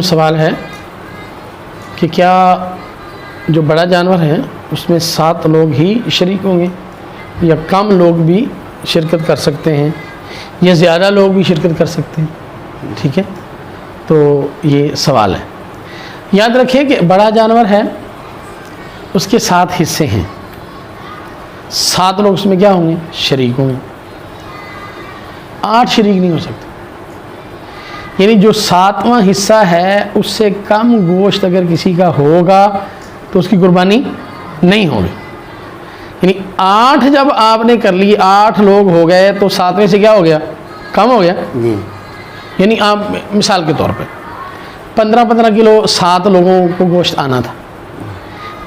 سوال ہے کہ کیا جو بڑا جانور ہے اس میں 7 لوگ ہی شریک ہوں گے یا کم لوگ بھی شرکت کر سکتے ہیں یا زیادہ لوگ بھی شرکت کر سکتے ہیں؟ ٹھیک ہے، تو یہ سوال ہے۔ یاد رکھیں کہ بڑا جانور ہے، اس کے 7 حصے ہیں، 7 لوگ اس میں کیا ہوں گے؟ شریک ہوں گے۔ 8 شریک نہیں ہو سکتے، یعنی جو 7واں حصہ ہے اس سے کم گوشت اگر کسی کا ہوگا تو اس کی قربانی نہیں ہوگی۔ یعنی 8 جب آپ نے کر لی، 8 لوگ ہو گئے تو 7ویں سے کیا ہو گیا؟ کم ہو گیا جی۔ یعنی آپ مثال کے طور پہ 15 کلو 7 لوگوں کو گوشت آنا تھا،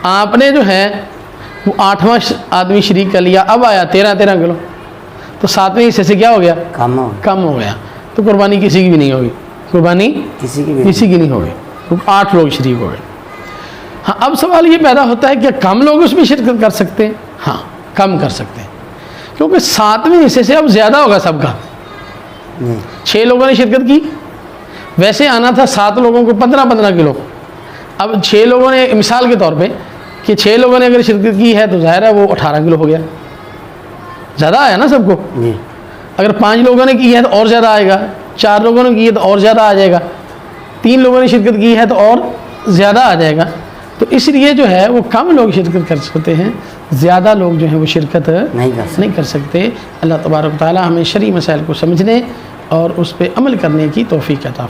آپ نے جو ہے وہ 8واں آدمی شریک کر لیا، اب آیا 13 کلو، تو 7ویں حصے سے کیا ہو گیا؟ کم ہو گیا، تو قربانی کسی کی بھی نہیں ہوگی، قربانی کسی کی نہیں ہوگی، 8 لوگ شریک ہو گئے۔ ہاں، اب سوال یہ پیدا ہوتا ہے کہ کم لوگ اس میں شرکت کر سکتے ہیں؟ ہاں، کم کر سکتے ہیں، کیونکہ 7ویں حصے سے اب زیادہ ہوگا سب کا۔ 6 لوگوں نے شرکت کی، ویسے آنا تھا 7 لوگوں کو 15 کلو، اب 6 لوگوں نے، مثال کے طور پہ کہ 6 لوگوں نے اگر شرکت کی ہے تو ظاہر ہے وہ 18 کلو ہو گیا، زیادہ آیا نا سب کو۔ اگر 5 لوگوں نے کی ہے تو اور زیادہ آئے گا، 4 لوگوں نے کی ہے تو اور زیادہ آ جائے گا، 3 لوگوں نے شرکت کی ہے تو اور زیادہ آ جائے گا۔ تو اس لیے جو ہے وہ کم لوگ شرکت کر سکتے ہیں، زیادہ لوگ جو ہیں وہ شرکت نہیں کر سکتے۔ اللہ تبارک و تعالی ہمیں شرعی مسائل کو سمجھنے اور اس پہ عمل کرنے کی توفیق عطا فرمائے۔